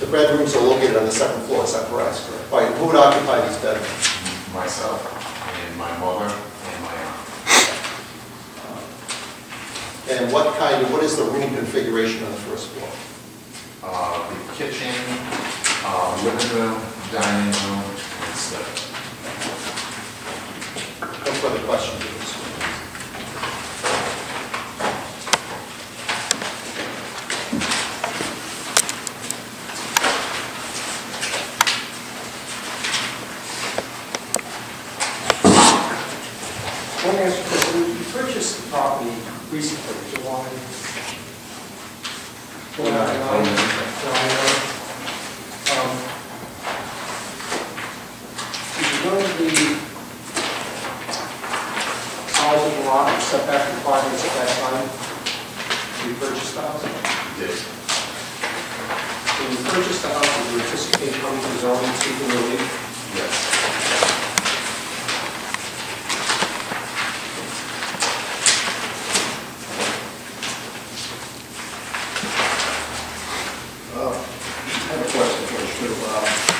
The bedrooms are located on the second floor, is that correct? All right, who would occupy these bedrooms? Myself and my mother and my aunt. And what is the room configuration on the first floor? The kitchen, living room, dining room, and stuff. No further questions, please. Let me ask you this. You purchased the property recently, July. Did you know the size of the lot and setback requirements at that time? You purchased the house? Yes. When you purchased the house, did you anticipate coming to zoning seeking relief? Yes.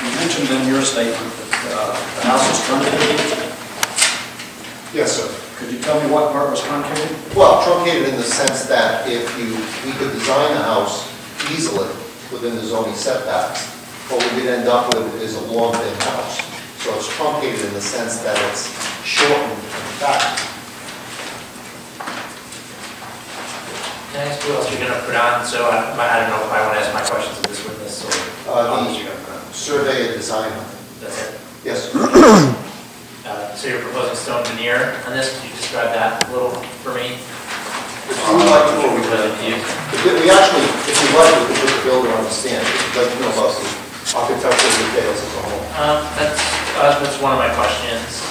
You mentioned in your statement that the house is truncated. Yes, sir. Could you tell me what part was truncated? Well, truncated in the sense that we could design the house easily within the zoning setbacks, what we did end up with is a long, thin house. So it's truncated in the sense that it's shortened back. Can I ask who else you're going to put on? So I don't know if I want to ask my questions of this witness or others you're going to put on. Survey and design. That's it. Yes. So you're proposing stone veneer on this? Could you describe that a little for me? If you would like to, or we actually, if you like, we could put the builder on the stand. If you'd like to know about the architectural details as a whole. That's one of my questions.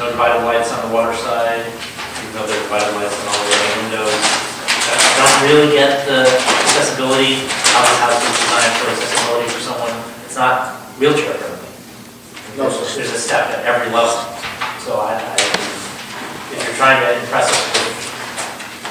No divided lights on the water side. Even though there are divided lights on all the windows. I don't really get the accessibility, how this house is designed for accessibility for someone. It's not wheelchair friendly. No, sir. There's a step at every level. So if you're trying to impress us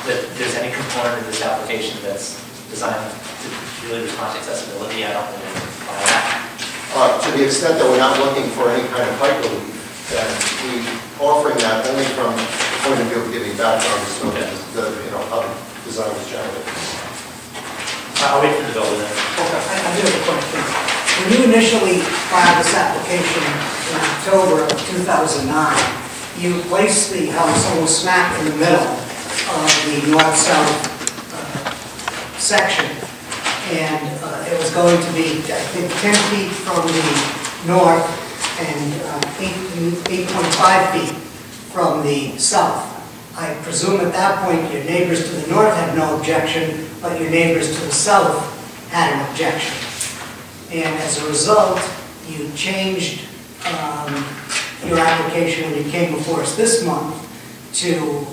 that there's any component of this application that's designed to really respond to accessibility, I don't really buy that. To the extent that we're not looking for any kind of height relief, then we offering that only from the point of view of giving background to how the design was generated. I'll wait for the builder then. Okay, I do have a question. When you initially filed this application in October of 2009, you placed the house almost smack in the middle of the north-south section, and it was going to be, I think, 10 feet from the north and 8.5 feet from the south. I presume at that point your neighbors to the north had no objection, but your neighbors to the south had an objection. And as a result, you changed your application when you came before us this month to,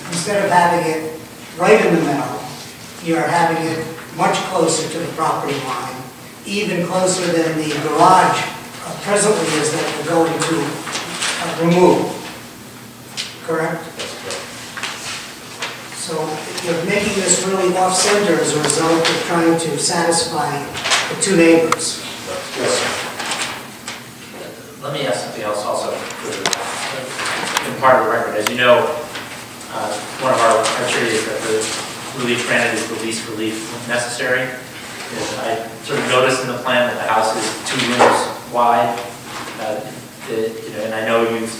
instead of having it right in the middle, you're having it much closer to the property line, even closer than the garage presently is that we're going to remove. Correct? That's correct. So you're making this really off-center as a result of trying to satisfy the two neighbors. Yes, sir. Let me ask something else also in part of the record. As you know, one of our criteria is that the relief granted is the least relief necessary. And I sort of noticed in the plan that the house is 2 rooms wide. And I know you've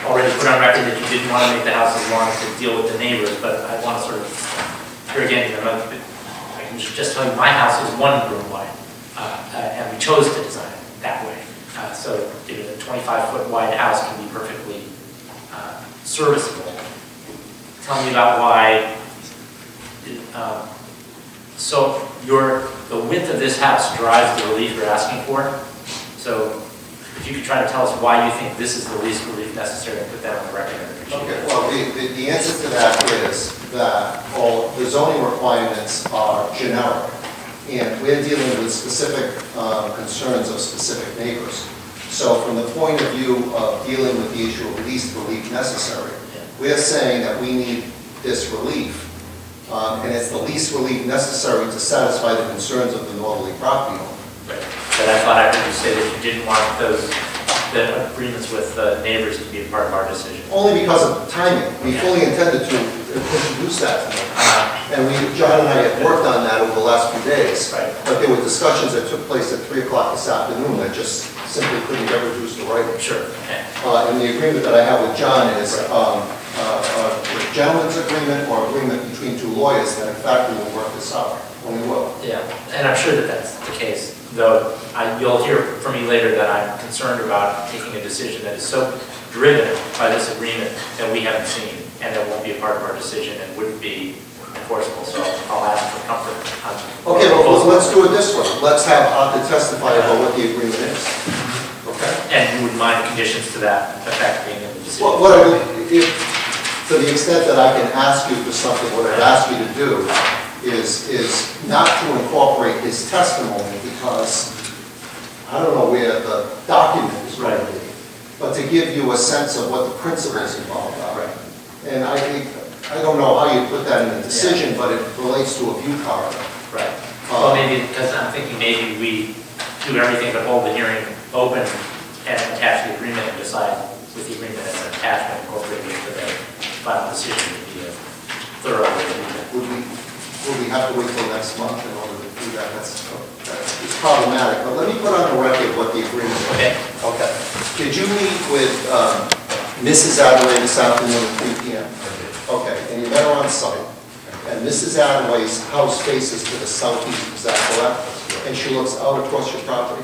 already put on record that you didn't want to make the house as long to deal with the neighbors, but I want to sort of, here again, I can just tell you my house is 1 room wide, and we chose to design it that way. So the 25-foot wide house can be perfectly serviceable. Tell me about why, so the width of this house drives the relief you're asking for. So if you could try to tell us why you think this is the least relief necessary and put that on the record. Okay, well, the answer to that is that all the zoning requirements are generic, and we're dealing with specific concerns of specific neighbors. So from the point of view of dealing with the issue of least relief necessary, we're saying that we need this relief and it's the least relief necessary to satisfy the concerns of the northerly property owner. Right. But I thought I heard you say that you didn't want the agreements with neighbors to be a part of our decision. Only because of timing. We fully intended to introduce that tonight. And John and I had worked on that over the last few days. Right. But there were discussions that took place at 3 o'clock this afternoon that just simply couldn't get reduced to writing. Sure. Okay. And the agreement that I have with John is a gentleman's agreement or agreement between two lawyers that in fact we will work this out. And we will. Yeah, and I'm sure that that's the case, though you'll hear from me later that I'm concerned about taking a decision that is so driven by this agreement that we haven't seen, and that won't be a part of our decision and wouldn't be enforceable, so I'll ask for comfort. Okay, well, let's do it this way. Let's have Arthur testify about what the agreement is. Okay? And you wouldn't mind the conditions to that effect being in the decision? Well, what I would, to the extent that I can ask you for something, what I'd ask you to do is not to incorporate his testimony because I don't know where the document is going to be, but to give you a sense of what the principles involved are. Right. And I don't know how you put that in a decision, but it relates to a view corridor. Right. Well, maybe, because I'm thinking maybe we do everything but hold the hearing open and attach the agreement and decide with the agreement as an attachment incorporated into the final decision to be a thorough agreement. Would we have to wait till next month in order to do that? That's problematic. But let me put on the record what the agreement is. Okay. Okay. Did you meet with Mrs. Adelaide this afternoon at 3 p.m.? Okay, and you met her on site. And Mrs. Adelaide's house faces to the southeast, is that correct? And she looks out across your property?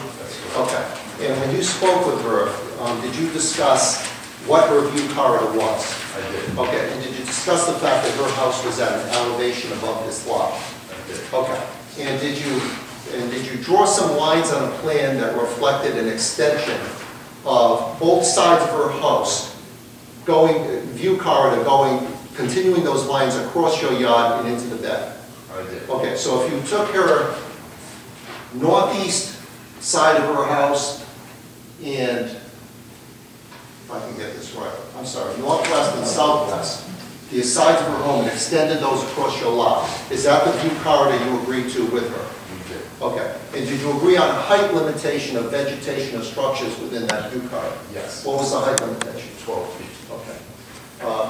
Okay. And when you spoke with her, did you discuss what her view corridor was? I did. Okay, and did you discuss the fact that her house was at an elevation above this lot? I did. Okay. And did you draw some lines on a plan that reflected an extension of both sides of her house, view corridor continuing those lines across your yard and into the bed? I did. Okay, so if you took her northeast side of her house and, if I can get this right, I'm sorry, northwest and southwest, the sides of her home and extended those across your lot, is that the view corridor you agreed to with her? We did. Okay. And did you agree on height limitation of vegetation or structures within that view corridor? Yes. What was the height limitation? 12 feet. Okay.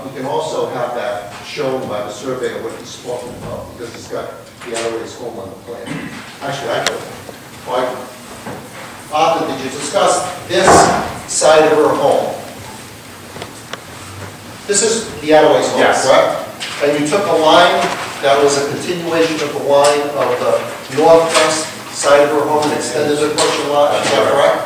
We can also have that shown by the surveyor what he's talking about, because he's got the Adelaide's home on the plan. Actually, I could. Arthur, did you discuss this side of her home? This is the Adelaide's home, Yes. correct? And you took a line that was a continuation of the line of the northwest side of her home and extended it across your lot, is that correct?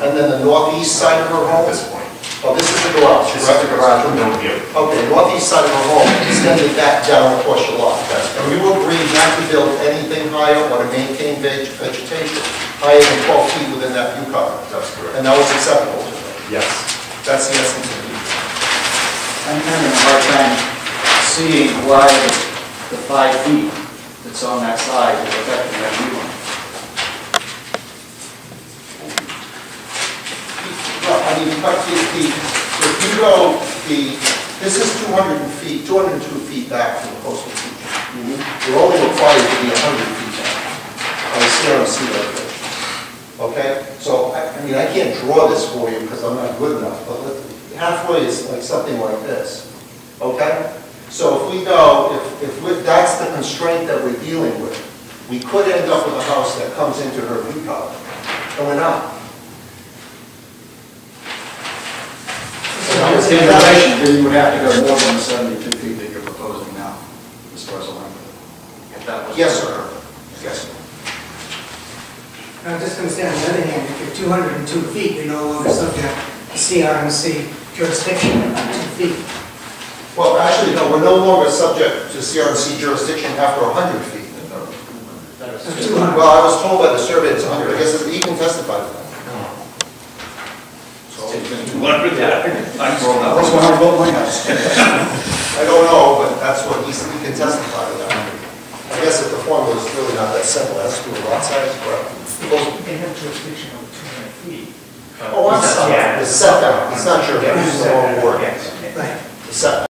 And then the northeast side of her At home? this point. Oh, this is the garage, This is correct? the garage with no view. Okay, northeast side of her home, extended that down across your lot. And you agreed not to build anything higher or to maintain vegetation higher than 12 feet within that view corridor. That's correct. And that was acceptable to them. Yes. That's the essence of it. I'm having a hard time seeing why the 5 feet that's on that side is affecting that view line. Well, I mean, if you go, this is 202 feet back from the coastal feature. You're only required to be 100 feet back on the CRMC location. Okay? So, I mean, I can't draw this for you because I'm not good enough, but halfway is like something like this. Okay? So if we go, that's the constraint that we're dealing with, we could end up with a house that comes into her view corridor. And we're not. In relation, then you would have to go more than the 72 feet that you're proposing now, as far as the length. If that was. Yes, sir. Yes, sir. I'm just going to say on the other hand, if you're 202 feet, you're no longer subject to CRMC jurisdiction at 2 feet. Well, actually, no, we're no longer subject to CRMC jurisdiction after 100 feet. Well, I was told by the survey it's 100. I guess he can testify to that. That's when I built my house. I don't know, but that's what he can testify to that. I guess if the formula is really not that simple, that's to do with lot size, but. They have jurisdiction over 200 feet. Oh, I'm sorry. The setback. It's not your, use the wrong word. Right. The setback.